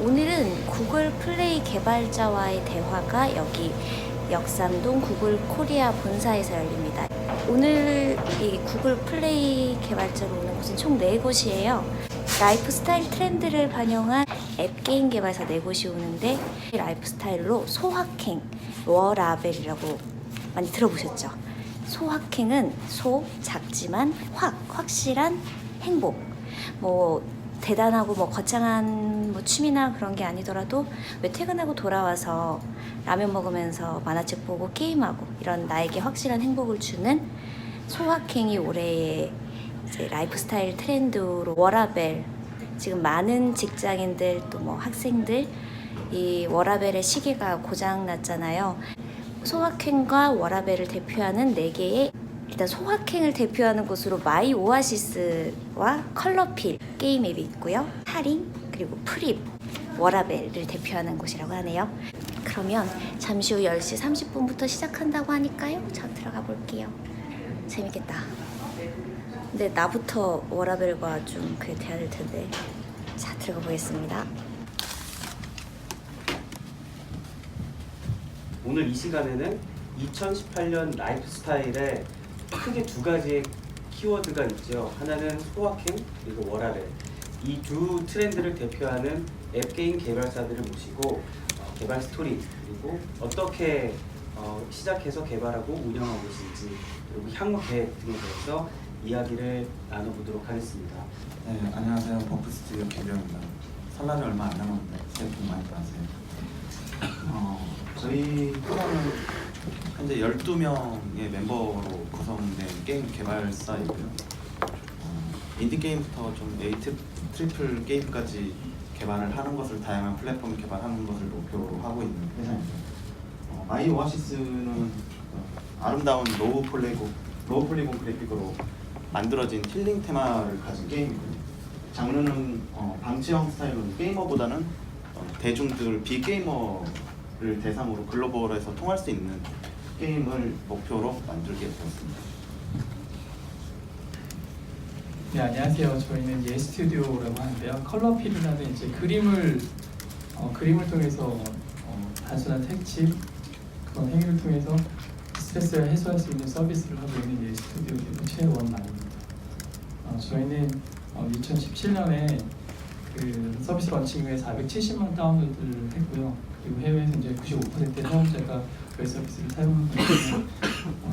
오늘은 구글 플레이 개발자와의 대화가 여기 역삼동 구글 코리아 본사에서 열립니다. 오늘 이 구글 플레이 개발자로 오는 곳은 총 4곳이에요. 라이프 스타일 트렌드를 반영한 앱 게임 개발사 4곳이 오는데 라이프 스타일로 소확행, 워라벨이라고 많이 들어보셨죠? 소확행은 작지만 확실한 행복. 대단하고 거창한 취미나 그런 게 아니더라도 왜 퇴근하고 돌아와서 라면 먹으면서 만화책 보고 게임하고 이런 나에게 확실한 행복을 주는 소확행이 올해의 이제 라이프 스타일 트렌드로 워라벨, 지금 많은 직장인들 또 학생들 이 워라벨의 시계가 고장 났잖아요. 소확행과 워라벨을 대표하는 4개의 일단 소확행을 대표하는 곳으로 마이 오아시스와 컬러필 게임 앱이 있고요. 타링 그리고 프립, 워라벨을 대표하는 곳이라고 하네요. 그러면 잠시 후 10시 30분부터 시작한다고 하니까요. 저 들어가 볼게요. 재밌겠다. 근데 나부터 워라벨과 좀 그래 돼야 될 텐데. 자, 들어가 보겠습니다. 오늘 이 시간에는 2018년 라이프 스타일에 크게 2가지의 키워드가 있죠. 하나는 소확행 그리고 워라벨. 이 두 트렌드를 대표하는 앱게임 개발사들을 모시고 개발 스토리 그리고 어떻게 시작해서 개발하고 운영하고 있을지 그리고 향후 계획 등에 대해서 이야기를 나눠보도록 하겠습니다. 네, 안녕하세요. 버프 스튜디오 김병입니다. 설날이 얼마 안 남았는데 새해 복 많이 받으세요. 저희 회사는 현재 12명의 멤버로 구성된 게임 개발사이고요. 인디 게임부터 좀 A 트리플 게임까지 개발을 하는 것을 다양한 플랫폼 개발하는 것을 목표로 하고 있는 회사입니다. 마이 오아시스는 아름다운 로우 폴리곤 그래픽으로 만들어진 힐링 테마를 가진 게임이고요. 장르는 방치형 스타일로는 게이머보다는 대중들 비게이머를 대상으로 글로벌에서 통할 수 있는 게임을 목표로 만들게 되었습니다. 네, 안녕하세요. 저희는 예 스튜디오라고 하는데요. 컬러필이라는 이제 그림을 통해서 단순한 색칠 그런 행위를 통해서 스트레스를 해소할 수 있는 서비스를 하고 있는 예 스튜디오 최원만입니다. 저희는 2017년에 그 서비스 런칭 후에 470만 다운로드를 했고요. 그리고 해외에서 이제 95%의 사용자가 그 서비스를 사용하고 있는데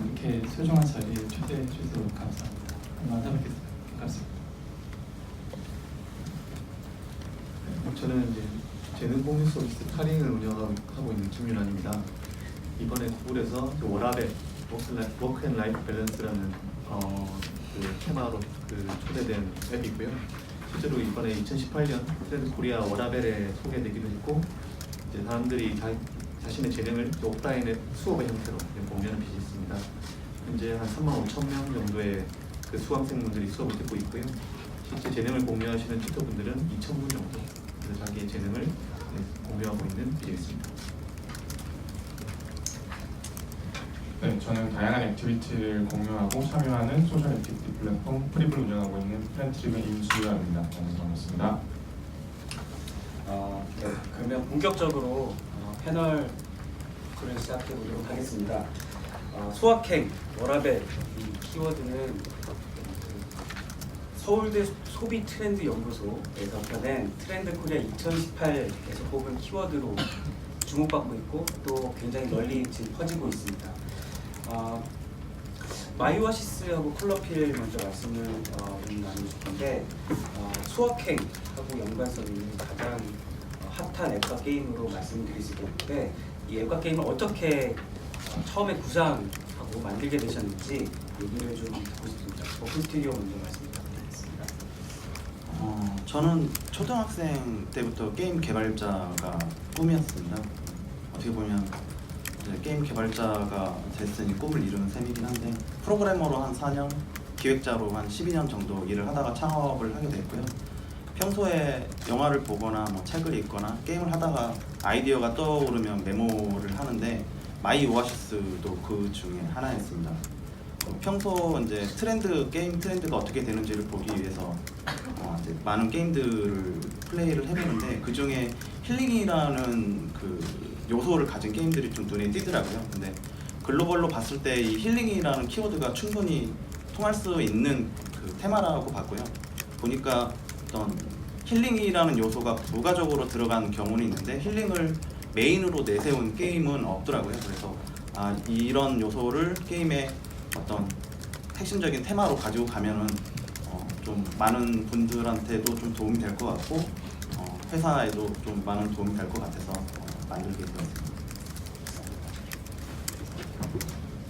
이렇게 소중한 자리에 초대해 주셔서 감사합니다. 만나뵙겠습니다. 반갑습니다. 저는 이제 재능 공유 서비스 타링을 운영하고 있는 김윤환입니다. 이번에 구글에서 워라벨 워크 앤 라이프 밸런스라는 그 테마로 초대된 앱이고요. 실제로 이번에 2018년 트렌드 코리아 워라벨에 소개되기도 했고, 이제 사람들이 자신의 재능을 오프라인의 수업의 형태로 공유하는 빛이 있습니다. 현재 한 35,000명 정도의 그 수강생분들이 수업을 듣고 있고요. 실제 재능을 공유하시는 튜터분들은 2,000분 정도 자기의 재능을 공유하고 있는 빛이 있습니다. 네, 저는 다양한 액티비티를 공유하고 참여하는 소셜 액티비티 플랫폼 프립을 운영하고 있는 프렌트리브 임수야입니다. 만나서 반갑습니다. 네, 그러면 본격적으로 패널 토크를 시작해 보도록 하겠습니다. 소확행, 워라벨 이 키워드는 서울대 소비 트렌드 연구소에서 펴낸 트렌드 코리아 2018에서 뽑은 키워드로 주목받고 있고 또 굉장히 널리 지금 퍼지고 있습니다. 마이오아시스하고 컬러필 먼저 말씀을 나누고 싶은데 소확행하고 연관성 있는 가장 핫한 앱과 게임으로 말씀드릴 수 있겠는데 이 앱과 게임을 어떻게 처음에 구상하고 만들게 되셨는지 얘기를 좀 듣고 싶습니다. 버프 스튜디오 먼저 말씀 부탁드리겠습니다. 저는 초등학생 때부터 게임 개발자가 꿈이었습니다. 어떻게 보면 이제 게임 개발자가 됐으니 꿈을 이루는 셈이긴 한데 프로그래머로 한 4년, 기획자로 한 12년 정도 일을 하다가 창업을 하게 됐고요. 평소에 영화를 보거나 책을 읽거나 게임을 하다가 아이디어가 떠오르면 메모를 하는데 마이 오아시스도 그 중에 하나였습니다. 평소 이제 게임 트렌드가 어떻게 되는지를 보기 위해서 이제 많은 게임들을 플레이를 해보는데 그 중에 힐링이라는 그 요소를 가진 게임들이 좀 눈에 띄더라고요. 근데 글로벌로 봤을 때 이 힐링이라는 키워드가 충분히 통할 수 있는 그 테마라고 봤고요. 보니까 어떤 힐링이라는 요소가 부가적으로 들어간 경우는 있는데 힐링을 메인으로 내세운 게임은 없더라고요. 그래서 이런 요소를 게임의 어떤 핵심적인 테마로 가지고 가면은 좀 많은 분들한테도 좀 도움이 될 것 같고 회사에도 좀 많은 도움이 될 것 같아서 만들게 되었습니다.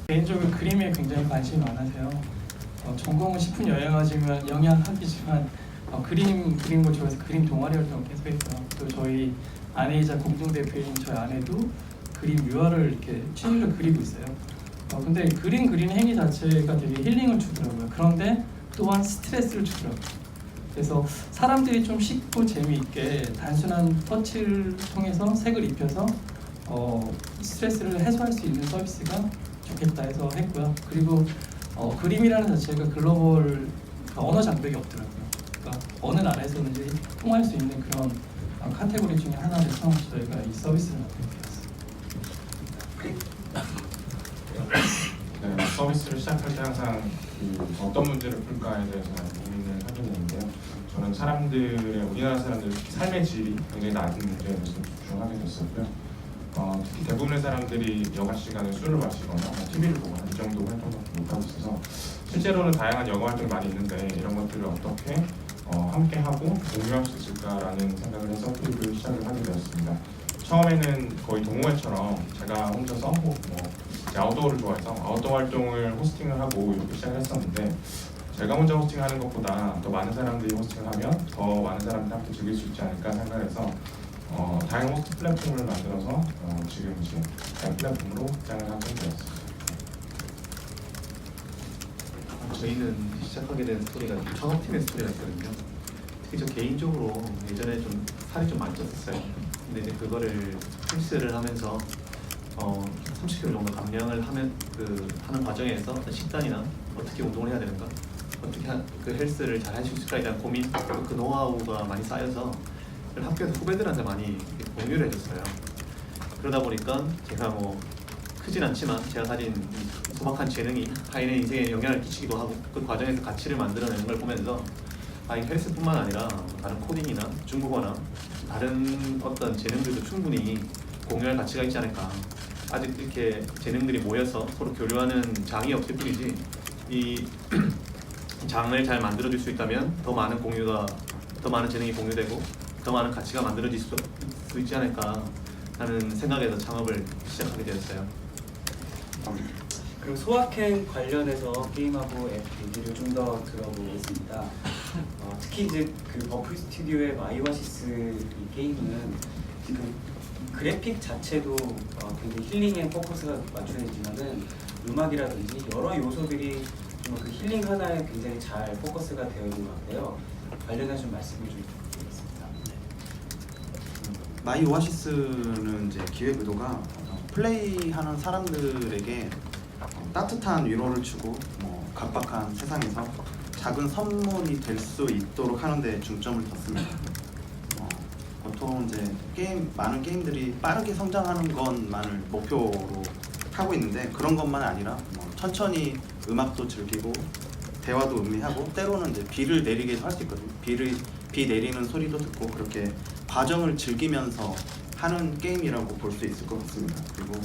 개인적으로 그림에 굉장히 관심이 많아서요. 전공은 식품 영양학이지만 그리는 걸 좋아해서 그림 동아리 활동을 계속 했고요. 또 저희 아내이자 공동 대표인 저희 아내도 그림 유화를 이렇게 취미로 그리고 있어요. 근데 그림 그리는 행위 자체가 되게 힐링을 주더라고요. 그런데 또한 스트레스를 주더라고요. 그래서 사람들이 좀 쉽고 재미있게 단순한 터치를 통해서 색을 입혀서 스트레스를 해소할 수 있는 서비스가 좋겠다 해서 했고요. 그리고 그림이라는 자체가 글로벌 언어 장벽이 없더라고요. 그러니까 어느 나라에서든지 통할 수 있는 그런 카테고리 중에 하나라서 저희가 이 서비스를 맡게 되었습니다. 네, 서비스를 시작할 때 항상 어떤 문제를 풀까에 대해서 고민을 하게 되는데요. 저는 우리나라 사람들 삶의 질이 굉장히 낮은 문제에 대해서 집중하게 됐었고요. 특히 대부분의 사람들이 여가 시간에 술을 마시거나 TV를 보거나 이 정도 활동밖에 못하고 있어서 실제로는 다양한 여가 활동이 많이 있는데 이런 것들을 어떻게 함께 하고 공유할 수 있을까라는 생각을 해서 프리뷰를 시작을 하게 되었습니다. 처음에는 거의 동호회처럼 제가 혼자서 이제 아웃도어를 좋아해서 아웃도어 활동을 호스팅을 하고 이렇게 시작을 했었는데 제가 혼자 호스팅하는 것보다 더 많은 사람들이 호스팅을 하면 더 많은 사람들이 함께 즐길 수 있지 않을까 생각해서 다양한 호스팅 플랫폼을 만들어서 지금 이제 다양한 플랫폼으로 시작을 하게 되었습니다. 저희는 시작하게 된 스토리가 창업팀의 스토리가 있거든요. 특히 저 개인적으로 예전에 좀 살이 좀 많이 쪘었어요. 근데 이제 그거를 헬스를 하면서 30kg 정도 감량을 하는 과정에서 어떤 식단이나 어떻게 운동을 해야 되는가, 어떻게 그 헬스를 잘 할 수 있을까에 대한 고민, 그 노하우가 많이 쌓여서 학교에서 후배들한테 많이 공유를 해줬어요. 그러다 보니까 제가 크진 않지만 제가 가진 소박한 재능이 타인의 인생에 영향을 끼치기도 하고 그 과정에서 가치를 만들어내는 걸 보면서 이 헬스뿐만 아니라 다른 코딩이나 중국어나 다른 어떤 재능들도 충분히 공유할 가치가 있지 않을까. 아직 이렇게 재능들이 모여서 서로 교류하는 장이 없을 뿐이지 이 장을 잘 만들어줄 수 있다면 더 많은 재능이 공유되고 더 많은 가치가 만들어질 수 있지 않을까 하는 생각에서 창업을 시작하게 되었어요. 그리고 소확행 관련해서 게임하고 앱 얘기를 좀 더 들어보겠습니다. 특히 이제 그 버플 스튜디오의 마이오아시스 이 게임은 지금 그래픽 자체도 굉장히 힐링에 포커스가 맞춰지지만은 음악이라든지 여러 요소들이 좀 그 힐링 하나에 굉장히 잘 포커스가 되어 있는 것 같아요. 관련해서 좀 말씀을 좀 드리겠습니다. 마이 오아시스는 이제 기획 의도가 플레이하는 사람들에게 따뜻한 위로를 주고 각박한 세상에서 작은 선물이 될 수 있도록 하는 데 중점을 뒀습니다. 보통 이제 많은 게임들이 빠르게 성장하는 것만을 목표로 하고 있는데 그런 것만 아니라 천천히 음악도 즐기고 대화도 음미하고 때로는 이제 비를 내리기도 할 수 있거든요. 비 내리는 소리도 듣고 그렇게 과정을 즐기면서 하는 게임이라고 볼 수 있을 것 같습니다. 그리고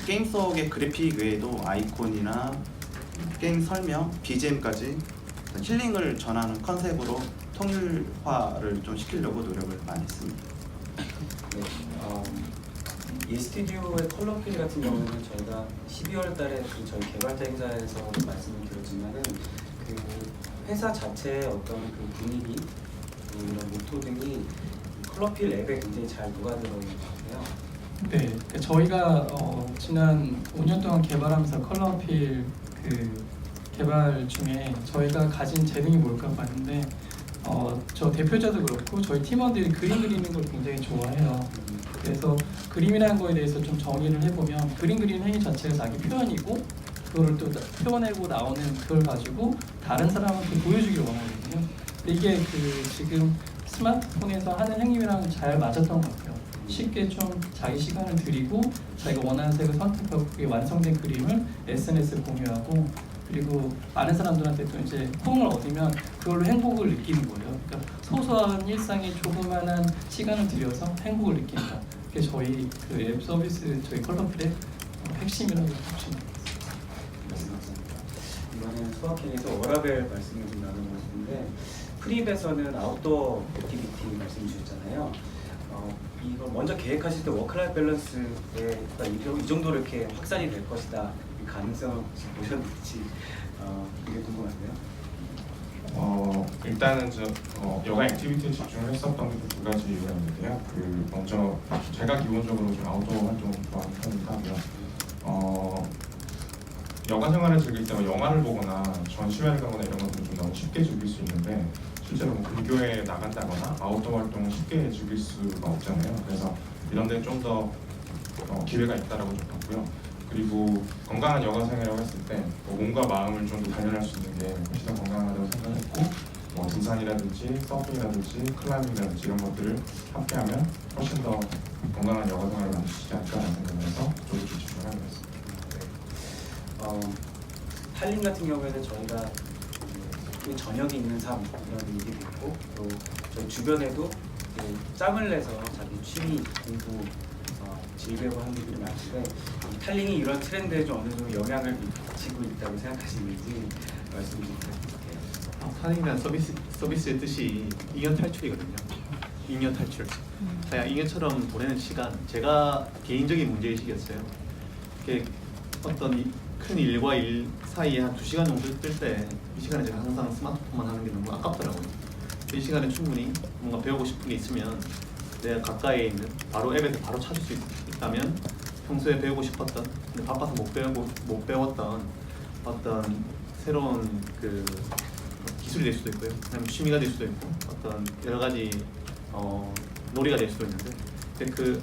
게임 속의 그래픽 외에도 아이콘이나 게임 설명, BGM까지 힐링을 전하는 컨셉으로 통일화를 좀 시키려고 노력을 많이 했습니다. 네, 이 스튜디오의 컬러필 같은 경우는 저희가 12월 달에 저희 개발자 행사에서 말씀을 드렸지만은 그 회사 자체의 어떤 그 분위기, 이런 모토 등이 컬러필 앱에 굉장히 잘 녹아들어 있는 것 같아요. 네, 그러니까 저희가 지난 5년 동안 개발하면서 컬러필 그 개발 중에 저희가 가진 재능이 뭘까 봤는데 저 대표자도 그렇고 저희 팀원들이 그림 그리는 걸 굉장히 좋아해요. 그래서 그림이라는 거에 대해서 좀 정의를 해보면 그림 그리는 행위 자체가 자기 표현이고 그거를 또 표현하고 나오는 그걸 가지고 다른 사람한테 보여주기를 원하거든요. 근데 이게 그 지금 스마트폰에서 하는 행위랑 잘 맞았던 것 같아요. 쉽게 좀 자기 시간을 들이고 자기가 원하는 색을 선택하고 그게 완성된 그림을 SNS에 공유하고, 그리고 많은 사람들한테 또 이제 호응을 얻으면 그걸로 행복을 느끼는 거예요. 그러니까 소소한 일상에 조그만한 시간을 들여서 행복을 느낀다. 그게 저희 그 앱 서비스, 저희 컬러필의 핵심이라고 보시면 말씀하셨습니다. 이번엔 소확행에서 워라벨 말씀을 좀 나눠보고 싶은데, 프립에서는 아웃도어 액티비티 말씀 주셨잖아요. 이거 먼저 계획하실 때 워크라이프 밸런스에 이 정도로 이렇게 확산이 될 것이다, 이 가능성을 혹시 보셨는지 이게 궁금한데요. 일단은 여가 액티비티에 집중을 했었던 게 두 가지 이유가 있는데요. 먼저 제가 기본적으로 좀 아웃도어 활동을 좋아하는 편이라고요. 여가 생활을 즐길 때 영화를 보거나 전시회를 가거나 이런 것들은 좀 너무 쉽게 즐길 수 있는데, 실제로 뭐 근교에 나간다거나 아웃도어 활동을 쉽게 즐길 수가 없잖아요. 그래서 이런 데는 좀 더 기회가 있다라고 좀 봤고요. 그리고 건강한 여가 생활이라고 했을 때 몸과 마음을 좀 더 단련할 수 있는 게 훨씬 더 건강하다고 생각했고, 뭐 등산이라든지 서핑이라든지 클라이밍이라든지 이런 것들을 함께하면 훨씬 더 건강한 여가 생활을 만들 수 있지 않을까라는 생각을 해서 저도 좀 집중을 하게 됐습니다. 탈린 같은 경우에는 저희가 저녁이 있는 삶 이런 얘기도 있고, 또 저희 주변에도 짬을 내서 자기 취미 공부 즐기려고 하는 분들이 많은데, 이 탈링이 이런 트렌드에 좀 어느 정도 영향을 미치고 있다고 생각하시는지 말씀 좀 부탁드릴게요. 탈링이라는 서비스의 뜻이 잉여 탈출이거든요. 잉여 탈출. 그냥 잉여처럼 보내는 시간, 제가 개인적인 문제의식이었어요. 이렇게 어떤 큰 일과 일 사이에 한 2시간 정도 뜰 때 이 시간에 제가 항상 스마트폰만 하는 게 너무 아깝더라고요. 이 시간에 충분히 뭔가 배우고 싶은 게 있으면 내가 가까이에 있는 바로 앱에서 바로 찾을 수 있다면 평소에 배우고 싶었던 근데 바빠서 못 배웠던 어떤 새로운 그 기술이 될 수도 있고요. 아니면 취미가 될 수도 있고 어떤 여러 가지 놀이가 될 수도 있는데, 근데 그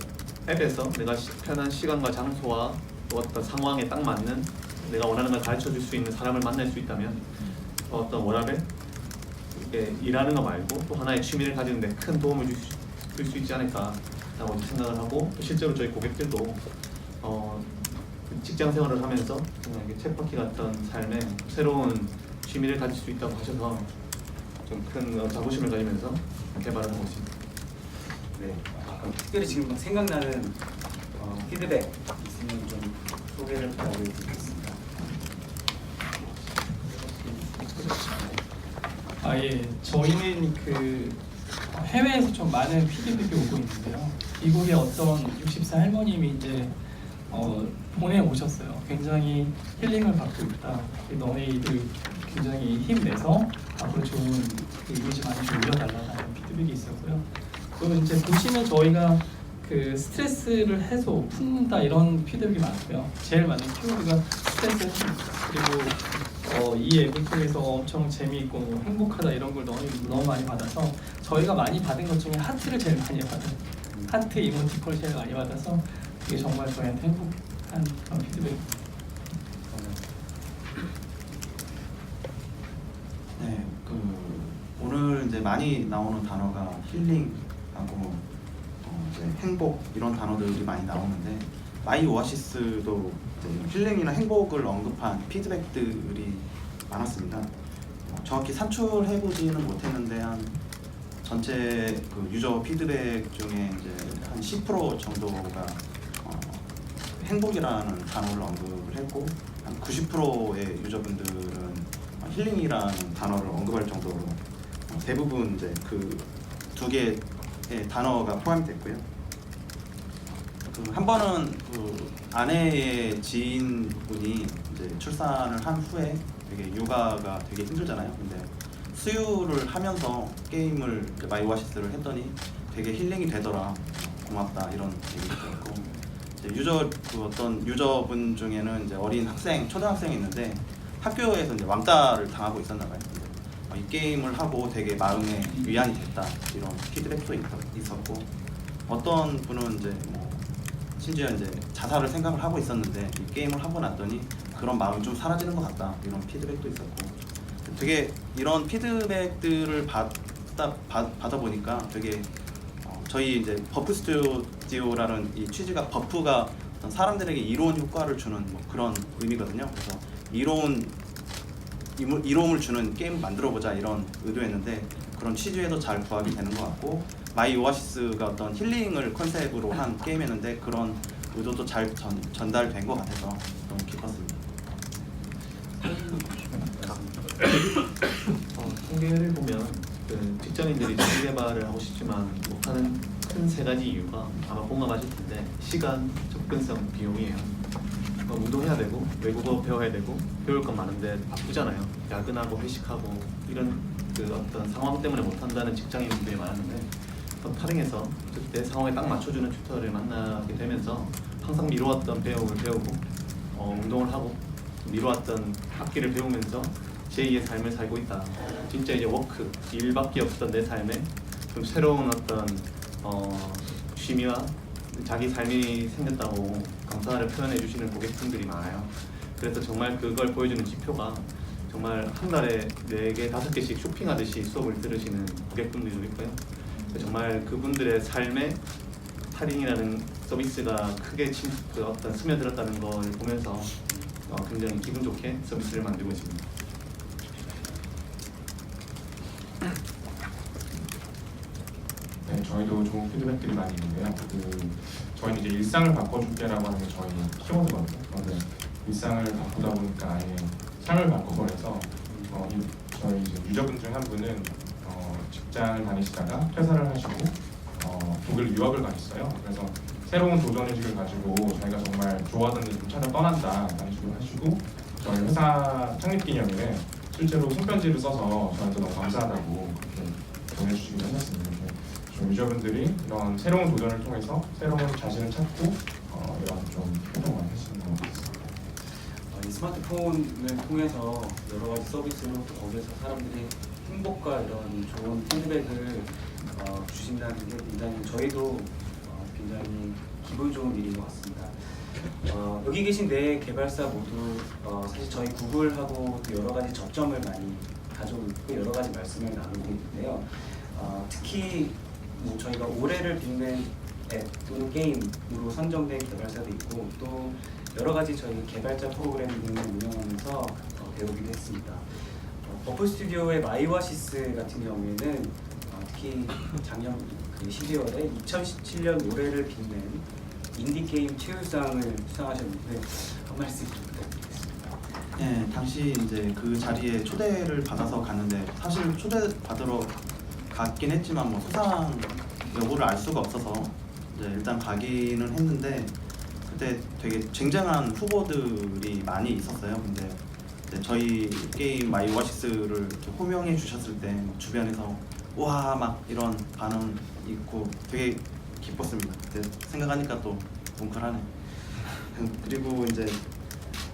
앱에서 내가 편한 시간과 장소와 또 어떤 상황에 딱 맞는 내가 원하는 걸 가르쳐 줄 수 있는 사람을 만날 수 있다면 어떤 워라벨 일하는 거 말고 또 하나의 취미를 가지는 데 큰 도움을 줄 수 있지 않을까라고 생각을 하고, 실제로 저희 고객들도 직장 생활을 하면서 정말 쳇바퀴 같은 삶에 새로운 취미를 가질 수 있다고 하셔서 좀 큰 자부심을 가지면서 개발을 하고 있습니다. 네, 특별히 지금 생각나는 피드백 있으면 좀 소개를 부탁드리겠습니다. 예. 저희는 그 해외에서 좀 많은 피드백이 오고 있는데요. 미국의 어떤 60세 할머님이 이제 보내오셨어요. 굉장히 힐링을 받고 있다. 너희들 굉장히 힘내서 앞으로 좋은 이미지 많이 좀 올려달라는 피드백이 있었고요. 또 이제 보시면 저희가 그 스트레스를 해소, 푼다 이런 피드백이 많고요. 제일 많은 키워드가 스트레스 해소입니다. 그리고 이 앱을 통해서 엄청 재미있고 행복하다 이런 걸 너무 많이 받아서 저희가 많이 받은 것 중에 하트를 제일 많이 받아요. 하트 이모티콘을 제일 많이 받아서 그게 정말 저희한테 행복한 그런 피드백입니다. 네, 오늘 이제 많이 나오는 단어가 힐링하고 이제 행복 이런 단어들이 많이 나오는데, 마이 오아시스도 이제 힐링이나 행복을 언급한 피드백들이 많았습니다. 정확히 산출해보지는 못했는데 한 전체 그 유저 피드백 중에 이제 한 10% 정도가 행복이라는 단어를 언급을 했고, 한 90%의 유저분들은 힐링이라는 단어를 언급할 정도로 대부분 이제 그 두 개의 단어가 포함이 됐고요. 한 번은 그 아내의 지인분이 이제 출산을 한 후에 되게 육아가 되게 힘들잖아요. 근데 수유를 하면서 게임을 마이 오아시스를 했더니 되게 힐링이 되더라, 고맙다 이런 얘기도 있고, 이제 어떤 유저분 중에는 이제 어린 학생, 초등학생이 있는데 학교에서 이제 왕따를 당하고 있었나 봐요. 이 게임을 하고 되게 마음에 위안이 됐다 이런 피드백도 있었고, 어떤 분은 이제 심지어 이제 자살을 생각을 하고 있었는데 이 게임을 하고 났더니 그런 마음이 좀 사라지는 것 같다 이런 피드백도 있었고, 되게 이런 피드백들을 받아보니까 되게 저희 이제 버프 스튜디오라는 이 취지가 버프가 어떤 사람들에게 이로운 효과를 주는 뭐 그런 의미거든요. 그래서 이로움을 주는 게임 만들어보자 이런 의도였는데 그런 취지에도 잘 부합이 되는 것 같고 마이 오아시스가 어떤 힐링을 컨셉으로 한 게임이었는데 그런 의도도 잘 전달된 것 같아서 너무 기뻤습니다. 통계를 보면 그 직장인들이 자기 개발을 하고 싶지만 못하는 큰 세 가지 이유가 아마 공감하실 텐데 시간, 접근성, 비용이에요. 운동해야 되고 외국어 배워야 되고 배울 건 많은데 바쁘잖아요. 야근하고 회식하고 이런 그 어떤 상황 때문에 못한다는 직장인분들이 많았는데 타링에서 그때 상황에 딱 맞춰주는 튜터를 만나게 되면서 항상 미루었던 배움을 배우고 운동을 하고 미루었던 악기를 배우면서 제2의 삶을 살고 있다. 진짜 이제 워크, 일밖에 없었던 내 삶에 좀 새로운 어떤 취미와 자기 삶이 생겼다고 감사를 표현해 주시는 고객분들이 많아요. 그래서 정말 그걸 보여주는 지표가 정말 한 달에 4개, 5개씩 쇼핑하듯이 수업을 들으시는 고객분들도 있고요. 정말 그분들의 삶에 타링이라는 서비스가 크게 그 어떤 스며들었다는 걸 보면서 굉장히 기분 좋게 서비스를 만들고 있습니다. 네, 저희도 좋은 피드백들이 많이 있는데요. 저희는 이제 일상을 바꿔줄게라고 하는 게 저희 키워드거든요. 그런데 일상을 바꾸다 보니까 아예 삶을 바꿔버려서 저희 이제 유저분 중 한 분은 직장을 다니시다가 퇴사를 하시고 독일 유학을 가셨어요. 그래서 새로운 도전의식을 가지고 자기가 정말 좋아하는 일 좀 찾아 떠난다라는 식으로 하시고 저희 회사 창립 기념일에 실제로 손편지를 써서 저한테 너무 감사하다고 그렇게 보내주시기도 하셨습니다. 유저분들이 이런 새로운 도전을 통해서 새로운 자신을 찾고 이런 좀 활동을 하시는 것 같습니다. 이 스마트폰을 통해서 여러 가지 서비스로 또 거기에서 사람들이 행복과 이런 좋은 피드백을 주신다는 게 굉장히 저희도 굉장히 기분 좋은 일인 것 같습니다. 여기 계신 네 개발사 모두 사실 저희 구글하고 또 여러 가지 접점을 많이 가지고 있고 여러 가지 말씀을 나누고 있는데요. 특히 뭐 저희가 올해를 빛낸 앱 또는 게임으로 선정된 개발사도 있고 또 여러 가지 저희 개발자 프로그램 등을 운영하면서 배우기도 했습니다. 버프 스튜디오의 마이 오아시스 같은 경우에는 특히 작년 12월에 2017년 올해를 빛낸 인디게임 최우상을 수상하셨는데 한 말씀 좀 부탁드리겠습니다. 네, 당시 이제 그 자리에 초대를 받아서 갔는데 사실 초대 받으러 갔긴 했지만 뭐 수상 여부를 알 수가 없어서 이제 일단 가기는 했는데 그때 되게 쟁쟁한 후보들이 많이 있었어요. 근데 저희 게임 마이 오아시스를 호명해 주셨을 때 주변에서 와 막 이런 반응 있고 되게 기뻤습니다. 그때 생각하니까 또 뭉클하네. 그리고 이제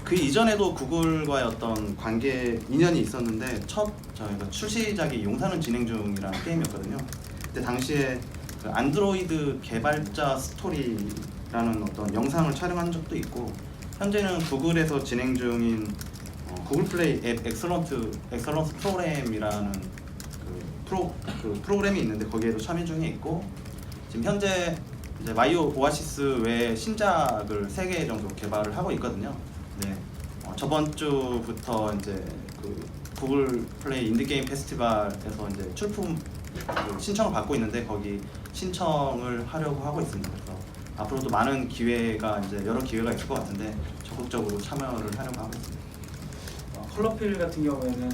그 이전에도 구글과의 어떤 관계 인연이 있었는데 저희가 출시작이 용사는 진행 중이라는 게임이었거든요. 그때 당시에 그 안드로이드 개발자 스토리라는 어떤 영상을 촬영한 적도 있고 현재는 구글에서 진행 중인 구글 플레이 앱 엑설런스 프로그램이라는 그 프로그램이 있는데 거기에도 참여 중에 있고 지금 현재 이제 마이 오아시스 외에 신작을 3개 정도 개발을 하고 있거든요. 네, 저번 주부터 이제 그 구글 플레이 인디게임 페스티벌에서 이제 출품 신청을 받고 있는데 거기 신청을 하려고 하고 있습니다. 그래서 앞으로도 많은 기회가 이제 여러 기회가 있을 것 같은데 적극적으로 참여를 하려고 하고 있습니다. 컬러필 같은 경우에는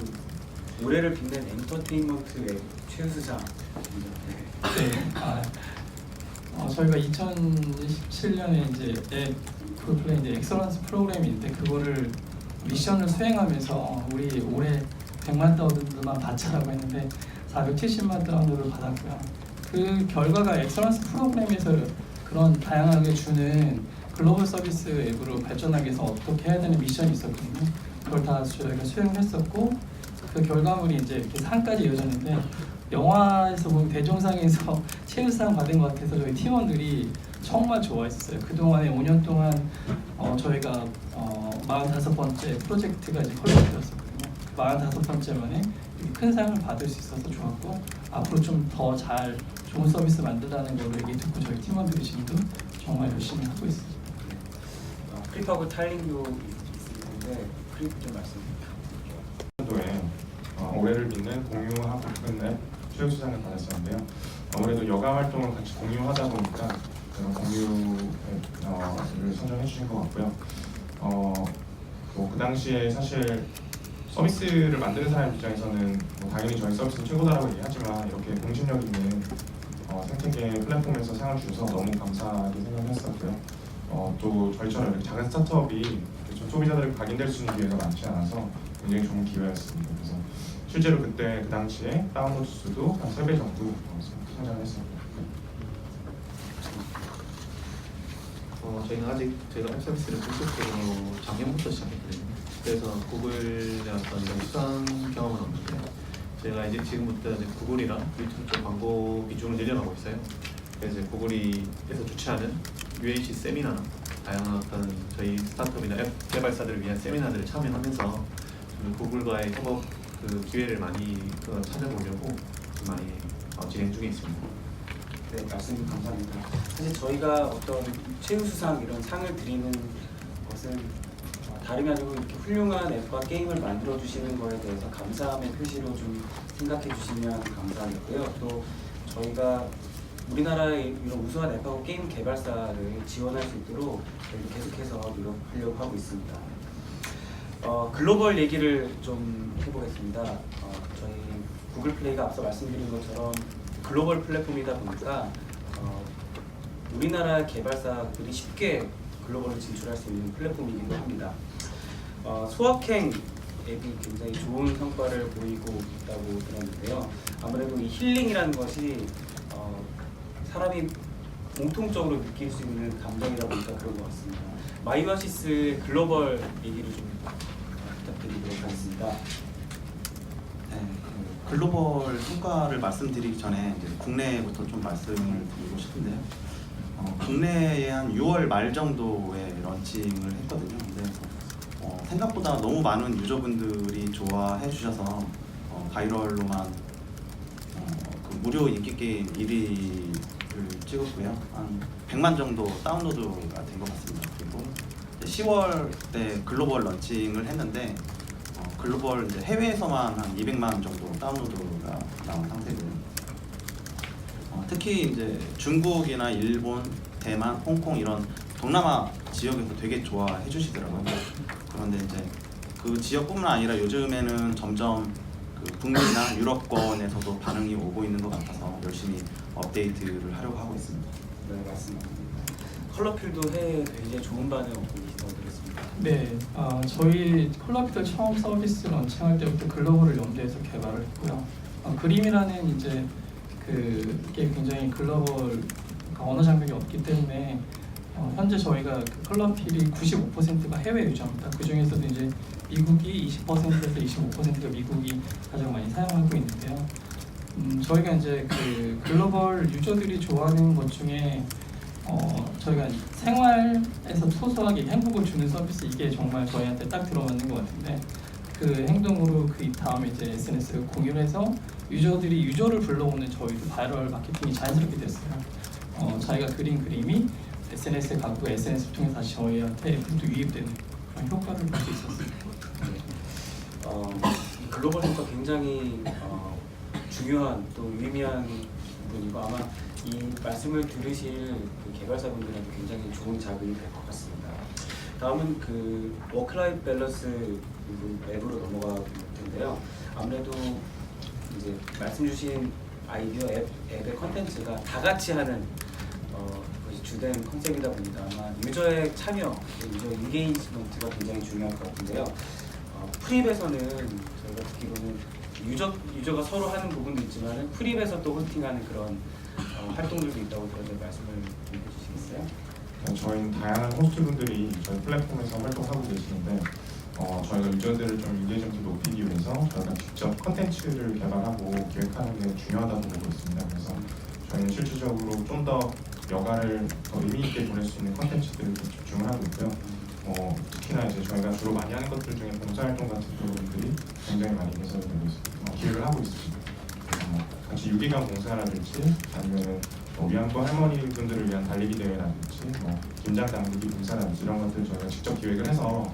올해를 빛낸 엔터테인먼트 앱 최우수상입니다. 저희가 2017년에 이제 앱 구글 플레이 엑설런스 프로그램인데 그거를 미션을 수행하면서 우리 올해 100만 다운로드만 받자라고 했는데 470만 다운로드를 받았고요. 그 결과가 엑설런스 프로그램에서 그런 다양하게 주는 글로벌 서비스 앱으로 발전하기 위해서 어떻게 해야 되는 미션이 있었거든요. 그걸 다 저희가 수행을 했었고 그 결과물이 이제 이렇게 상까지 이어졌는데 영화에서 보면 대종상에서 최우수상 받은 것 같아서 저희 팀원들이 정말 좋아했어요. 그동안에 5년 동안 저희가 45번째 프로젝트가 이제 컬러필이었었거든요. 45번째 만에 이렇게 큰 상을 받을 수 있어서 좋았고 앞으로 좀 더 잘 좋은 서비스 만들라는 걸로 얘기 듣고 저희 팀원들이 지금도 정말 열심히 하고 있습니다. 크립하고 타일링도 있을 텐데 크립 좀 말씀해 주세요. 도에 올해를 믿는 공유하고 끝내 최우수상을 받았었는데요. 아무래도 여가 활동을 같이 공유하다 보니까 그런 공유를 선정해 주신 것 같고요. 그 당시에 사실 서비스를 만드는 사람 입장에서는 당연히 저희 서비스는 최고다라고 얘기하지만 이렇게 공신력 있는 생태계 플랫폼에서 상을 주셔서 너무 감사하게 생각했었고요. 또 저희처럼 이렇게 작은 스타트업이 좀 소비자들을 각인될 수 있는 기회가 많지 않아서 굉장히 좋은 기회였습니다. 그래서 실제로 그때 그 당시에 다운로드 수도 한 3배 정도 성장했습니다. 저희는 아직 저희가 앱 서비스를 본격적으로 작년부터 시작했거든요. 그래서 구글의 어떤 이런 수상 경험은 없는데 저희가 이제 지금부터 이제 구글이랑 유튜브 쪽 광고 비중을 늘려가고 있어요. 그래서 이제 구글이에서 주최하는 UAC 세미나, 다양한 어떤 저희 스타트업이나 앱 개발사들을 위한 세미나들을 참여하면서 좀 구글과의 협업 그 기회를 많이 찾아보려고 좀 많이 진행 중에 있습니다. 네, 말씀 감사합니다. 사실 저희가 어떤 최우수상 이런 상을 드리는 것은 다름이 아니고 이렇게 훌륭한 앱과 게임을 만들어 주시는 거에 대해서 감사함의 표시로 좀 생각해 주시면 감사하겠고요. 또 저희가 우리나라의 이런 우수한 앱하고 게임 개발사를 지원할 수 있도록 저희도 계속해서 노력하려고 하고 있습니다. 글로벌 얘기를 좀 해보겠습니다. 저희 구글 플레이가 앞서 말씀드린 것처럼 글로벌 플랫폼이다 보니까 우리나라 개발사들이 쉽게 글로벌로 진출할 수 있는 플랫폼이기도 합니다. 소확행 앱이 굉장히 좋은 성과를 보이고 있다고 들었는데요. 아무래도 이 힐링이라는 것이 사람이 공통적으로 느낄 수 있는 감정이다 보니까 그런 것 같습니다. 마이오아시스 글로벌 얘기를 좀 부탁드리도록 하겠습니다. 네, 그 글로벌 성과를 말씀드리기 전에 이제 국내부터 좀 말씀을 드리고 싶은데요. 국내에 한 6월 말 정도에 런칭을 했거든요. 근데 생각보다 너무 많은 유저분들이 좋아해 주셔서 바이럴로만 그 무료 인기 게임 1위를 찍었고요. 한 100만 정도 다운로드가 된 것 같습니다. 그리고 10월 때 글로벌 런칭을 했는데 글로벌 이제 해외에서만 한 200만 정도 다운로드가 나온 상태고요. 특히 이제 중국이나 일본, 대만, 홍콩 이런 동남아 지역에서 되게 좋아해 주시더라고요. 그런데 이제 그 지역뿐만 아니라 요즘에는 점점 그 북미나 유럽권에서도 반응이 오고 있는 것 같아서 열심히 업데이트를 하려고 하고 있습니다. 네, 맞습니다. 컬러필도 해외에 굉장히 좋은 반응 얻고 있다고 들었습니다. 네, 저희 컬러피드 처음 서비스 런칭할 때부터 글로벌을 염두해서 개발을 했고요. 그림이라는 이제 그게 굉장히 글로벌 언어 장벽이 없기 때문에 현재 저희가 그 컬러필이 95%가 해외 유저입니다. 그 중에서도 이제 미국이 20%에서 25%가 미국이 가장 많이 사용하고 있는데요. 저희가 이제 그 글로벌 유저들이 좋아하는 것 중에 저희가 생활에서 소소하게 행복을 주는 서비스, 이게 정말 저희한테 딱 들어맞는 것 같은데 그 행동으로 그 다음에 이제 SNS를 공유를 해서 유저들이 유저를 불러오는 저희도 바이럴 마케팅이 자연스럽게 됐어요. 자기가 그린 그림이 SNS에 가고 SNS를 통해 다시 저희한테 또 유입되는 그런 효과를 볼 수 있었습니다. 글로벌 효과 굉장히 중요한 또 유의미한 부분이고 아마 이 말씀을 들으실 그 개발사분들한테 굉장히 좋은 자극이 될 것 같습니다. 다음은 그 워크라이프 밸런스 앱으로 넘어가 볼 텐데요. 아무래도 이제 말씀 주신 아이디어 앱의 컨텐츠가 다 같이 하는 것이 주된 컨셉이다 보니까 아마 유저의 참여, 유저 인게이지먼트가 굉장히 중요할 것 같은데요. 프립에서는 저희가 듣기로는 유저가 서로 하는 부분도 있지만 프립에서 또 호스팅하는 그런 활동들도 있다고 들었는데 말씀을 좀 해주시겠어요? 저희는 다양한 호스트분들이 저희 플랫폼에서 활동하고 계시는데 저희가 유저들을 좀 인게이지먼트 높이기 위해서 저희가 직접 컨텐츠를 개발하고 기획하는 게 중요하다고 보고 있습니다. 그래서 저희는 실질적으로 좀 더 여가를 더 의미 있게 보낼 수 있는 컨텐츠들을 집중을 하고 있고요. 특히나 이제 저희가 주로 많이 하는 것들 중에 봉사활동 같은 부분들이 굉장히 많이 개선되고 있습니다. 기획을 하고 있습니다. 그래서 같이 유기견 봉사라든지 아니면 위안부 할머니분들을 위한 달리기 대회라든지 김장 당기기 봉사라든지 이런 것들 저희가 직접 기획을 해서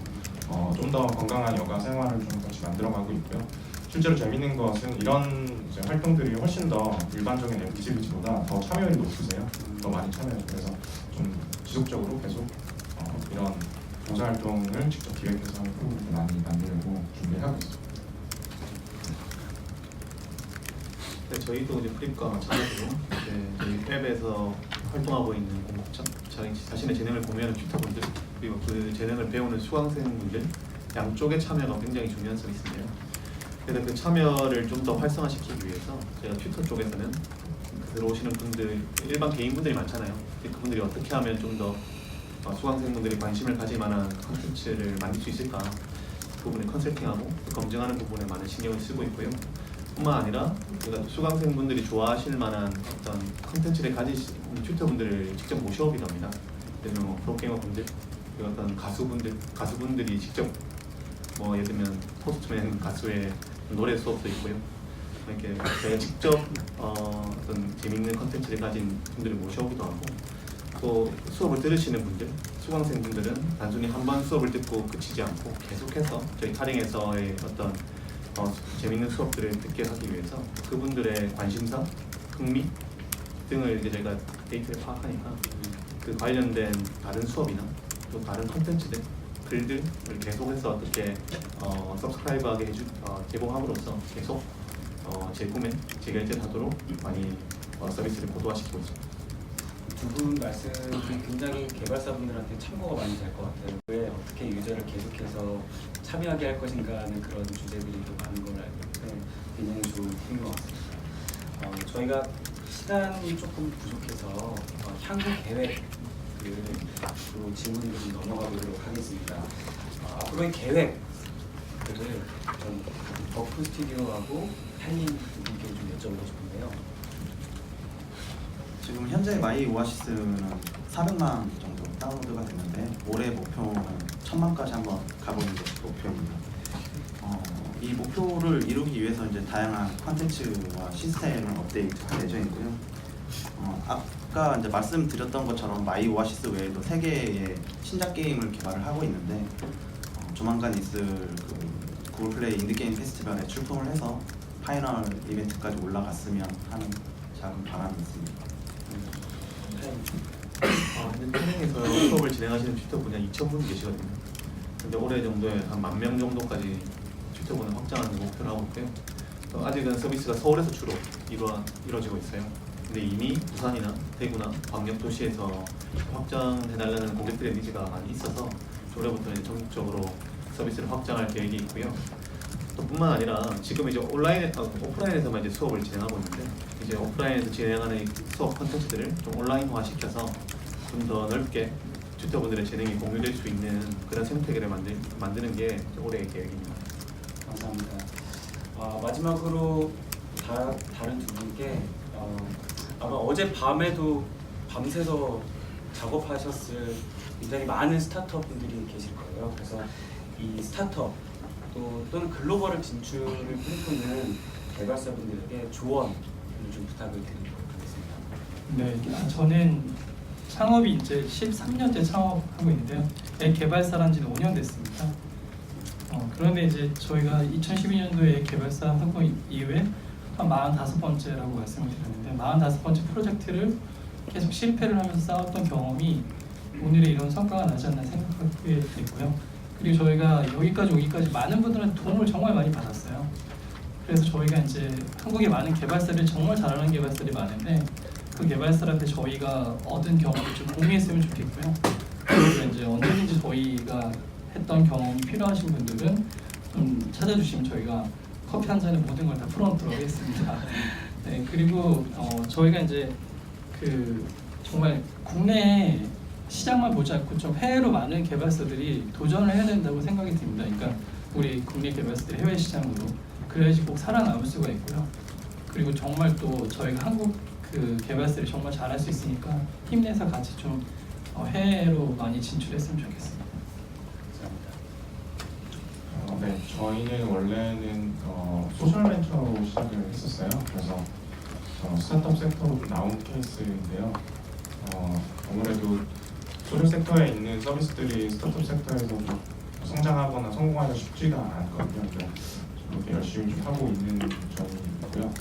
좀 더 건강한 여가 생활을 좀 같이 만들어가고 있고요. 실제로 재밌는 것은 이런 이제 활동들이 훨씬 더 일반적인 액티비티보다 더 참여율이 높으세요. 더 많이 참여해요. 그래서 좀 지속적으로 계속 이런 봉사활동을 직접 기획해서 프로그램을 많이 만들고 준비하고 있습니다. 네, 저희도 이제 프립과 마찬가지로 저희 앱에서 활동하고 있는 공급자, 자신의 재능을 공유하는 튜터분들, 그리고 그 재능을 배우는 수강생분들 양쪽의 참여가 굉장히 중요한 서비스인데요. 그래서 그 참여를 좀 더 활성화시키기 위해서 제가 튜터 쪽에서는 들어오시는 분들, 일반 개인분들이 많잖아요. 그분들이 어떻게 하면 좀 더 수강생분들이 관심을 가질 만한 콘텐츠를 만들 수 있을까, 그 부분에 컨설팅하고 검증하는 부분에 많은 신경을 쓰고 있고요. 뿐만 아니라 제가 수강생분들이 좋아하실 만한 어떤 콘텐츠를 가지신 튜터분들을 직접 모셔오기도 합니다. 예를 들면 프로게이머분들, 그리고 어떤 가수분들이 직접 예를 들면 포스트맨 가수의 노래 수업도 있고요. 이렇게 제가 직접 어떤 재밌는 콘텐츠를 가진 분들을 모셔오기도 하고, 또 수업을 들으시는 분들, 수강생분들은 단순히 한 번 수업을 듣고 그치지 않고 계속해서 저희 카링에서의 어떤 재밌는 수업들을 듣게 하기 위해서 그분들의 관심사, 흥미 등을 이제 저희가 데이터를 파악하니까 그 관련된 다른 수업이나 또 다른 콘텐츠들, 글들을 계속해서 어떻게 서브스크라이브하게 제공함으로써 계속 재구매, 재결제하도록 많이 서비스를 고도화시키고 있습니다. 두 분 말씀이 굉장히 개발사분들한테 참고가 많이 될 것 같아요. 왜 어떻게 유저를 계속해서 참여하게 할 것인가 하는 그런 주제들이 또 많은 걸 알고 있는데 굉장히 좋은 팁인 것 같습니다. 저희가 시간이 조금 부족해서 향후 계획을 또 질문으로 좀 넘어가 보도록 하겠습니다. 앞으로의 계획들을 좀 버프 스튜디오하고 한인 분께 좀 여쭤보고 싶은데요. 지금 현재 마이 오아시스는 400만 정도 다운로드가 됐는데 올해 목표는 1000만까지 한번 가보는 게 목표입니다. 이 목표를 이루기 위해서 이제 다양한 콘텐츠와 시스템을 업데이트할 예정이고요. 아까 이제 말씀드렸던 것처럼 마이 오아시스 외에도 3개의 신작 게임을 개발을 하고 있는데 조만간 있을 그 구글 플레이 인디게임 페스티벌에 출품을 해서 파이널 이벤트까지 올라갔으면 하는 작은 바람이 있습니다. 현재 태릉에서 수업을 진행하시는 튜터분이 한 2,000분 계시거든요. 근데 올해 정도에 한 10,000명 정도까지 튜터분을 확장하는 목표를 하고 있고요. 아직은 서비스가 서울에서 주로 이루어지고 있어요. 근데 이미 부산이나 대구나 광역 도시에서 확장해달라는 고객들의 니즈가 많이 있어서 올해부터는 전국적으로 서비스를 확장할 계획이 있고요. 또 뿐만 아니라 지금 이제 오프라인에서만 이제 수업을 진행하고 있는데 이제 오프라인에서 진행하는 수업 콘텐츠들을 좀 온라인화 시켜서 좀 더 넓게 튜터분들의 재능이 공유될 수 있는 그런 생태계를 만드는 게 올해의 계획입니다. 감사합니다. 마지막으로 다른 두 분께 아마 어제 밤에도 밤새서 작업하셨을 굉장히 많은 스타트업 분들이 계실 거예요. 그래서 이 스타트업 또는 글로벌을 진출을 꿈꾸는 개발사분들에게 조언을 좀 부탁을 드리도록 하겠습니다. 네, 저는 창업이 이제 13년째 창업하고 있는데요. 앱 개발사란 지는 5년 됐습니다. 그런데 이제 저희가 2012년도에 개발사 하고 이후에 한 45번째라고 말씀을 드렸는데 45번째 프로젝트를 계속 실패를 하면서 쌓았던 경험이 오늘의 이런 성과가 나지 않나 생각하게 됐고요. 그리고 저희가 여기까지 오기까지 많은 분들한테 도움을 정말 많이 받았어요. 그래서 저희가 이제 한국에 많은 개발사들이 정말 잘하는 개발사들이 많은데 그 개발사한테 저희가 얻은 경험을 좀 공유했으면 좋겠고요. 그래서 이제 언제든지 저희가 했던 경험이 필요하신 분들은 좀 찾아주시면 저희가 커피 한 잔에 모든 걸 다 풀어놓도록 하겠습니다. 네, 그리고 저희가 이제 정말 국내 시장만 보지 않고 좀 해외로 많은 개발사들이 도전을 해야 된다고 생각이 듭니다. 그러니까 우리 국내 개발사들 해외 시장으로 그래야지 꼭 살아남을 수가 있고요. 그리고 정말 또 저희가 한국 개발사들이 정말 잘할 수 있으니까 힘내서 같이 좀 해외로 많이 진출했으면 좋겠습니다. 네, 저희는 원래는 소셜 벤처로 시작을 했었어요. 그래서 스타트업 섹터로 좀 나온 케이스인데요. 아무래도 소셜 섹터에 있는 서비스들이 스타트업 섹터에서 좀 성장하거나 성공하기가 쉽지가 않거든요. 그래서 그렇게 열심히 좀 하고 있는 점이고요.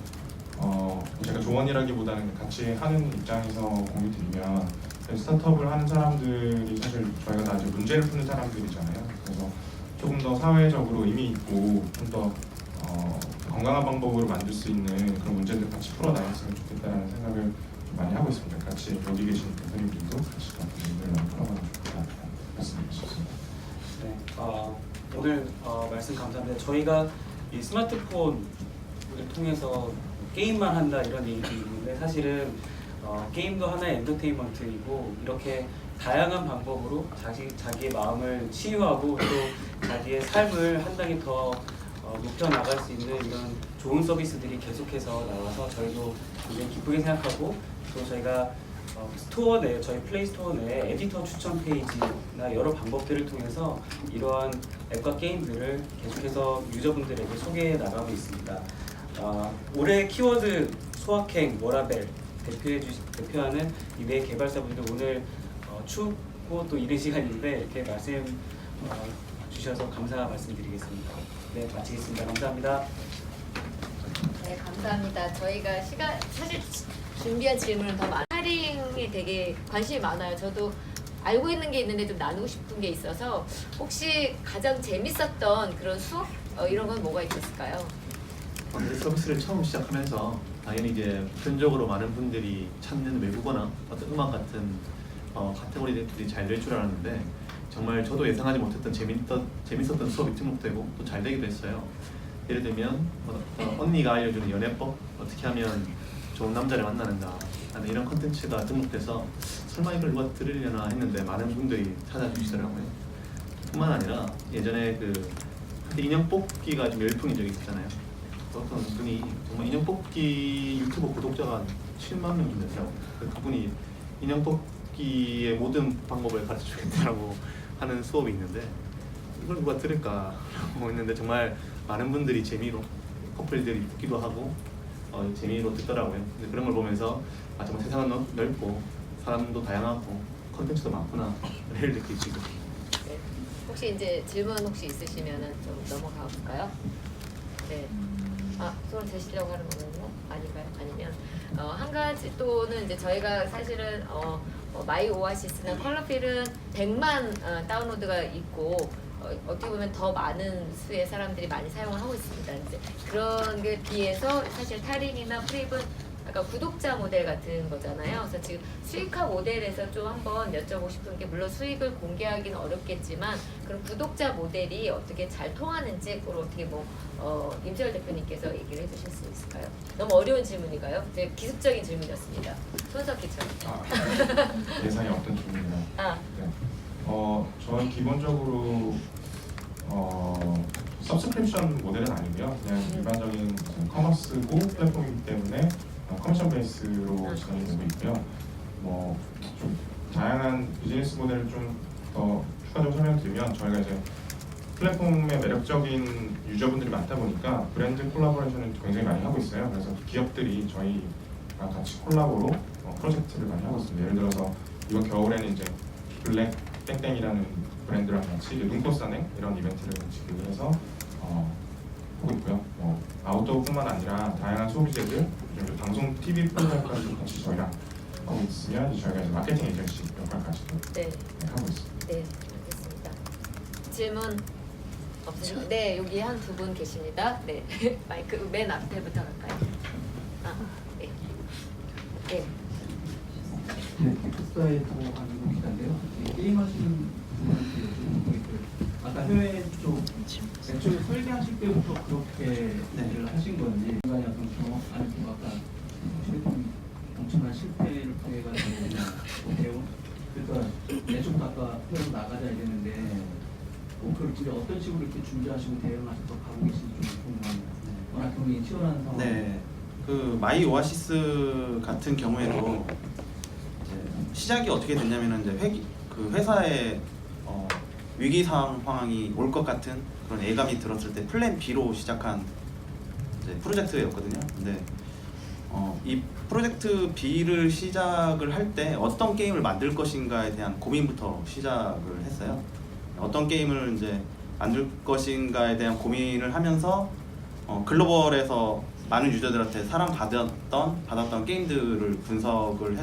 제가 조언이라기보다는 같이 하는 입장에서 공유 드리면 스타트업을 하는 사람들이 사실 저희가 다 이제 문제를 푸는 사람들이잖아요. 그래서 조금 더 사회적으로 의미 있고 좀 더 건강한 방법으로 만들 수 있는 그런 문제들 같이 풀어나갔으면 좋겠다는 생각을 좀 많이 하고 있습니다. 같이 여기 계신 대표님들도 같이 문제를 풀어가면 좋겠다는 말씀드리겠습니다. 네, 오늘 말씀 감사합니다. 저희가 이 스마트폰을 통해서 게임만 한다 이런 얘기도 있는데 사실은 게임도 하나의 엔터테인먼트이고 이렇게 다양한 방법으로 자기의 마음을 치유하고 또 자기의 삶을 한 단계 더 높여 나갈 수 있는 이런 좋은 서비스들이 계속해서 나와서 저희도 굉장히 기쁘게 생각하고 또 저희가 스토어 내 저희 플레이 스토어 내 에디터 추천 페이지나 여러 방법들을 통해서 이러한 앱과 게임들을 계속해서 유저분들에게 소개해 나가고 있습니다. 올해 키워드 소확행, 워라벨 대표하는 이 네 개발사분들 오늘 춥고 또 이른 시간인데 이렇게 말씀 주셔서 감사 말씀드리겠습니다. 네, 마치겠습니다. 감사합니다. 네, 감사합니다. 저희가 사실 준비한 질문은 더 많아요. 할인이 되게 관심이 많아요. 저도 알고 있는 게 있는데 좀 나누고 싶은 게 있어서 혹시 가장 재밌었던 그런 수업 이런 건 뭐가 있었을까요? 서비스를 처음 시작하면서 당연히 이제 보편적으로 많은 분들이 찾는 외국어나 어떤 음악 같은 카테고리들이 잘 될 줄 알았는데 정말 저도 예상하지 못했던 재밌었던 수업이 등록되고 또 잘 되기도 했어요. 예를 들면 언니가 알려주는 연애법, 어떻게 하면 좋은 남자를 만나는가 하는 이런 컨텐츠가 등록돼서 설마 이걸 누가 들으려나 했는데 많은 분들이 찾아주시더라고요. 뿐만 아니라 예전에 한때 인형 뽑기가 좀 열풍인 적이 있었잖아요. 어떤 분이 정말 인형 뽑기 유튜브 구독자가 7만 명 정도 되더라고요. 그분이 인형 뽑기의 모든 방법을 가르쳐 주겠다라고 하는 수업이 있는데 이걸 누가 들을까라고 했는데 정말 많은 분들이 재미로 커플들이 듣기도 하고 재미로 듣더라고요. 근데 그런 걸 보면서 정말 세상은 넓고 사람도 다양하고 컨텐츠도 많구나를 느낄 수 있었습니다. 네. 혹시 이제 질문 혹시 있으시면은 좀 넘어가 볼까요? 네. 손을 대시려고 하는 거군요. 아닌가요? 아니면 한 가지 또는 이제 저희가 사실은 마이 오아시스나 컬러필은 100만 다운로드가 있고 어떻게 보면 더 많은 수의 사람들이 많이 사용을 하고 있습니다. 이제 그런 게 비해서 사실 타링이나 프립은 아까 구독자 모델 같은 거잖아요. 그래서 지금 수익화 모델에서 좀 한번 여쭤보고 싶은 게 물론 수익을 공개하기는 어렵겠지만 그럼 구독자 모델이 어떻게 잘 통하는지 그걸 어떻게 임철 대표님께서 얘기를 해주실 수 있을까요? 너무 어려운 질문인가요? 되게 기술적인 질문이었습니다. 손석희처럼. 예상이 없던 질문이라. 네. 저는 기본적으로 서브스크립션 모델은 아니고요. 그냥 일반적인 커머스고 플랫폼이기 때문에 커미션 베이스로 진행되고 있고요. 좀 다양한 비즈니스 모델을 좀 더 추가적으로 설명드리면 저희가 이제 플랫폼에 매력적인 유저분들이 많다 보니까 브랜드 콜라보레이션을 굉장히 많이 하고 있어요. 그래서 기업들이 저희가 같이 콜라보로 프로젝트를 많이 하고 있습니다. 예를 들어서 이번 겨울에는 이제 블랙 땡땡이라는 브랜드랑 같이 눈꽃산행 이런 이벤트를 같이 기획해서 하고 있고요. 아웃도어뿐만 아니라 다양한 소비재들, 방송 TV 프로그램까지 같이 저희랑 하고 있으면 저희가 이제 마케팅 에이전시 역할까지도 하고 있습니다. 네, 알겠습니다. 질문 없으신가요? 네, 여기 한 두 분 계십니다. 네, 마이크 맨 앞에부터 갈까요? 네. 네. 네, 텍스트사이트 가지고 기자인데요. 게임 하시는 분한테 여쭤보는 게 아까 해외 쪽 애초에 설계하실 때부터 그렇게 일을 하신 건지 인간이 어떤 경험 아니면 아까 엄청난 실패를 통해 가지고 배운 그러니까 애초부터 아까 회로 나가자 이랬는데 목표를 진짜 어떤 식으로 이렇게 준비하시고 대응하셔서 가고 계신지 좀 궁금합니다. 워낙 경력이 치열한 상황. 네, 마이 오아시스 같은 경우에도 이제 시작이 어떻게 됐냐면은 이제 회사에 위기 상황이 올 것 같은 그런 예감이 들었을 때 플랜 B로 시작한 이제 프로젝트였거든요. 근데 이 프로젝트 B를 시작을 할 때 어떤 게임을 만들 것인가에 대한 고민부터 시작을 했어요. 어떤 게임을 이제 만들 것인가에 대한 고민을 하면서 글로벌에서 많은 유저들한테 사랑받았던 게임들을 분석을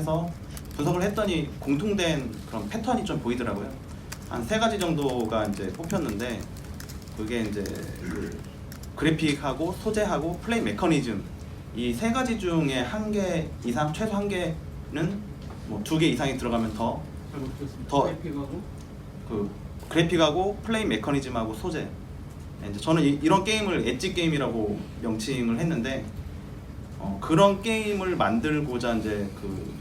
했더니 공통된 그런 패턴이 좀 보이더라고요. 한 3가지 정도가 이제 뽑혔는데 그게 이제 그 그래픽하고 소재하고 플레이 메커니즘 이 3가지 중에 1개 이상, 최소 1개는 뭐 2개 이상이 들어가면 더 그 그래픽하고 플레이 메커니즘하고 소재. 이제 저는 이런 게임을 엣지 게임이라고 명칭을 했는데 그런 게임을 만들고자 이제 그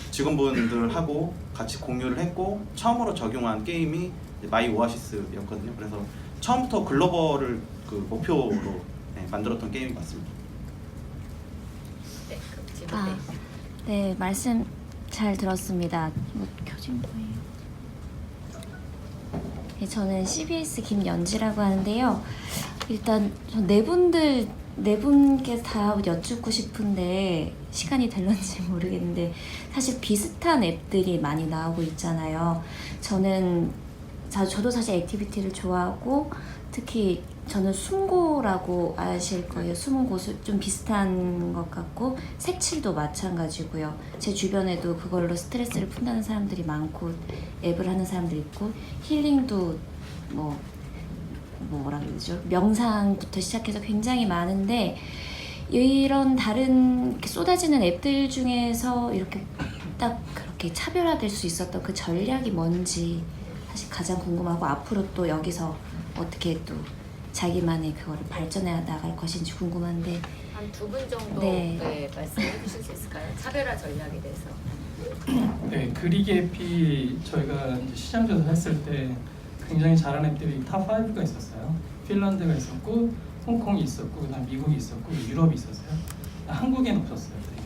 직원분들하고 같이 공유를 했고 처음으로 적용한 게임이 마이 오아시스였거든요. 그래서 처음부터 글로벌을 그 목표로 만들었던 게임이 맞습니다. 네, 그럼 질문 네, 말씀 잘 들었습니다. 이거 켜진 거예요. 네, 저는 CBS 김연지라고 하는데요. 일단 전 네 분께 다 여쭙고 싶은데 시간이 될런지 모르겠는데 사실 비슷한 앱들이 많이 나오고 있잖아요. 저도 사실 액티비티를 좋아하고 특히 저는 숨고라고 아실 거예요. 숨은 곳은 좀 비슷한 것 같고 색칠도 마찬가지고요. 제 주변에도 그걸로 스트레스를 푼다는 사람들이 많고 앱을 하는 사람들이 있고 힐링도 뭐라 그러죠? 명상부터 시작해서 굉장히 많은데 이런 다른 쏟아지는 앱들 중에서 이렇게 딱 그렇게 차별화될 수 있었던 그 전략이 뭔지 사실 가장 궁금하고 앞으로 또 여기서 어떻게 또 자기만의 그거를 발전해 나갈 것인지 궁금한데 한 2분 정도 네. 말씀해 주실 수 있을까요? 차별화 전략에 대해서. 네, 그리게피 저희가 이제 시장 조사했을 때 굉장히 잘하는 앱들이 탑 5가 있었어요. 핀란드가 있었고, 홍콩이 있었고, 그다음 미국이 있었고, 유럽이 있었어요. 한국엔 없었어요. 되게.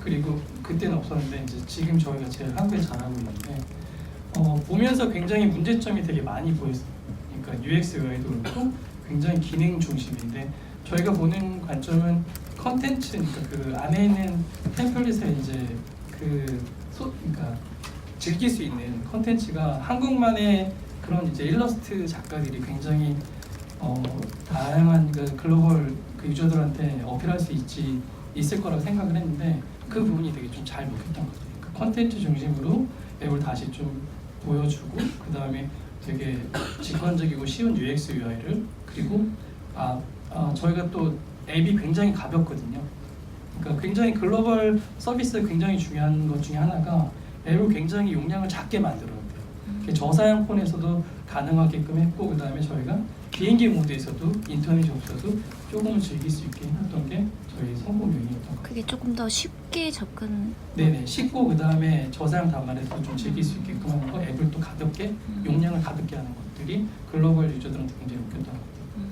그리고 그때는 없었는데 이제 지금 저희가 제일 한국에 잘하고 있는데 보면서 굉장히 문제점이 되게 많이 보였어요. 그러니까 UX UI도 그렇고 굉장히 기능 중심인데 저희가 보는 관점은 컨텐츠, 그러니까 그 안에 있는 템플릿에 이제 그러니까 즐길 수 있는 컨텐츠가 한국만의 그런 이제 일러스트 작가들이 굉장히 다양한 그 글로벌 그 유저들한테 어필할 수 있을 거라고 생각을 했는데 그 부분이 되게 좀 잘 먹혔던 것 같아요. 그러니까 컨텐츠 중심으로 앱을 다시 좀 보여주고 그 다음에 되게 직관적이고 쉬운 UX UI를 그리고 저희가 또 앱이 굉장히 가볍거든요. 그러니까 굉장히 글로벌 서비스 굉장히 중요한 것 중에 하나가 앱을 굉장히 용량을 작게 만들어야 돼요. 저사양 폰에서도 가능하게끔 했고 그 다음에 저희가 비행기 모드에서도 인터넷이 없어도 조금은 즐길 수 있게 했던 게 저희 성공 요인이었던 것 같아요. 그게 조금 더 쉽게 접근. 네네, 쉽고 그 다음에 저사양 단말에서 좀 즐길 수 있게끔 하는 거, 앱을 또 가볍게 용량을 가볍게 하는 것들이 글로벌 유저들한테 굉장히 웃겼던 것 같아요.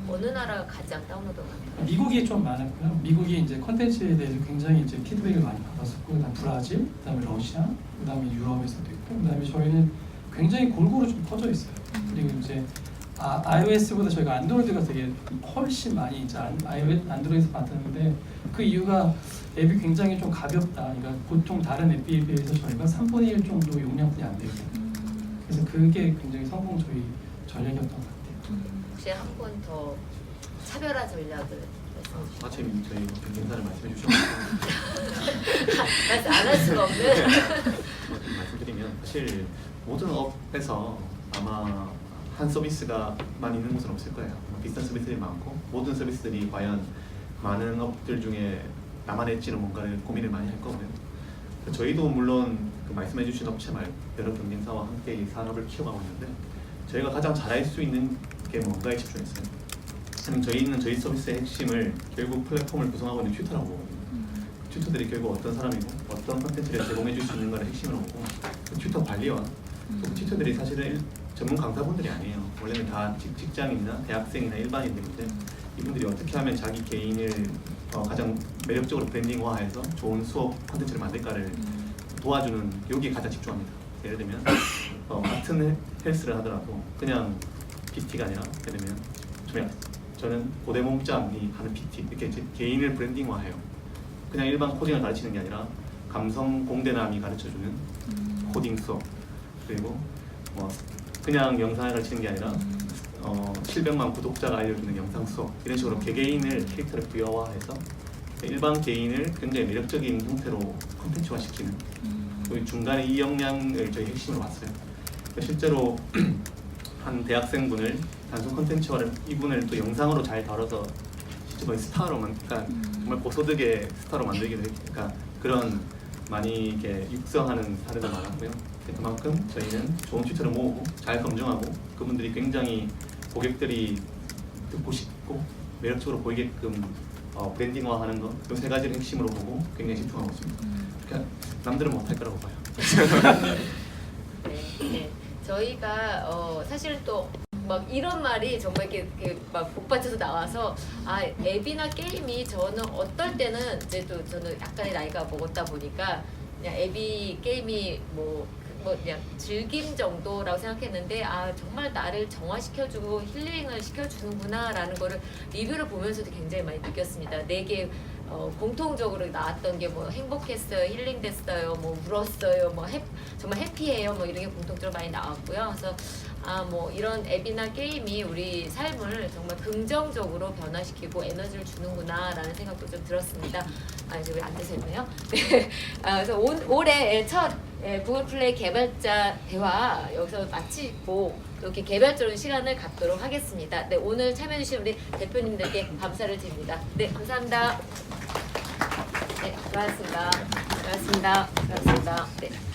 어느 나라가 가장 다운로드가 많나요? 미국이 좀 많았고요. 미국이 이제 컨텐츠에 대해서 굉장히 이제 피드백을 많이 받았었고, 그다음 브라질, 그다음에 러시아, 그다음에 유럽에서도 있고, 그다음에 저희는 굉장히 골고루 좀 퍼져 있어요. 그리고 이제 iOS보다 저희가 안드로이드가 되게 훨씬 많이 이제 안드로이드에서 받았는데 그 이유가 앱이 굉장히 좀 가볍다. 그러니까 보통 다른 앱에 비해서 저희가 3분의 1 정도 용량분이 안 되고, 그래서 그게 굉장히 성공 저희 전략이었던 것 같아요. 혹시 한 번 더 차별화 전략을 말씀해 주시죠. 마침 저희 경쟁사를 말씀해 주셔서 말씀 안 할 수가 없는. 말씀드리면 사실 모든 업에서 아마 한 서비스가만 있는 곳은 없을 거예요. 비슷한 서비스들이 많고 모든 서비스들이 과연 많은 업들 중에 나만 엣지는 뭔가를 고민을 많이 할 거고요. 저희도 물론 그 말씀해주신 업체 말고 여러 경쟁사와 함께 이 산업을 키워가고 있는데 저희가 가장 잘할 수 있는 게 뭔가에 집중했어요. 저희는 저희 서비스의 핵심을 결국 플랫폼을 구성하고 있는 튜터라고 보거든요. 튜터들이 결국 어떤 사람이고 어떤 컨텐츠를 제공해 줄 수 있는 걸 핵심으로 보고 그 튜터 관리와 또 튜터들이 사실은 전문 강사분들이 아니에요. 원래는 다 직장인이나 대학생이나 일반인들인데 이분들이 어떻게 하면 자기 개인을 가장 매력적으로 브랜딩화해서 좋은 수업 콘텐츠를 만들까를 도와주는 여기에 가장 집중합니다. 예를 들면 같은 헬스를 하더라도 그냥 PT가 아니라 예를 들면 저는 고대몸짱이 하는 PT 이렇게 이제 개인을 브랜딩화해요. 그냥 일반 코딩을 가르치는 게 아니라 감성 공대남이 가르쳐주는 코딩 수업, 그리고 뭐 그냥 영상을 가르치는 게 아니라 700만 구독자가 알려주는 영상 수업, 이런 식으로 개개인을 캐릭터를 부여화해서 일반 개인을 굉장히 매력적인 형태로 콘텐츠화시키는 그 중간에 이 역량을 저희 핵심으로 봤어요. 실제로 한 대학생분을 단순 콘텐츠화를 이분을 또 영상으로 잘 다뤄서 진짜 거의 스타로 그러니까 정말 고소득의 스타로 만들기도 했으니까 그런 많이 이렇게 육성하는 사례도 많았고요. 그만큼 저희는 좋은 튜터를 모으고 잘 검증하고 그분들이 굉장히 고객들이 듣고 싶고 매력적으로 보이게끔 브랜딩화하는 것, 이 세 가지를 핵심으로 보고 굉장히 집중하고 있습니다. 그러니까 남들은 못할 거라고 봐요. 네. 저희가 사실은 또 막 이런 말이 정말 이렇게 막 복받쳐서 나와서 앱이나 게임이 저는 어떨 때는 이제 또 저는 약간의 나이가 먹었다 보니까 그냥 앱이 게임이 뭐 그냥 즐김 정도라고 생각했는데 정말 나를 정화시켜주고 힐링을 시켜주는구나라는 거를 리뷰를 보면서도 굉장히 많이 느꼈습니다. 4개 공통적으로 나왔던 게 뭐 행복했어요, 힐링됐어요, 뭐 울었어요, 뭐 정말 해피해요, 뭐 이런 게 공통적으로 많이 나왔고요. 그래서 뭐 이런 앱이나 게임이 우리 삶을 정말 긍정적으로 변화시키고 에너지를 주는구나라는 생각도 좀 들었습니다. 이제 왜 안 되셨네요? 네. 그래서 올해 첫 구글 플레이 개발자 대화 여기서 마치고 이렇게 개발적인 시간을 갖도록 하겠습니다. 네, 오늘 참여해주신 우리 대표님들께 감사를 드립니다. 네, 감사합니다. 네, 고맙습니다. 고맙습니다. 고맙습니다. 네.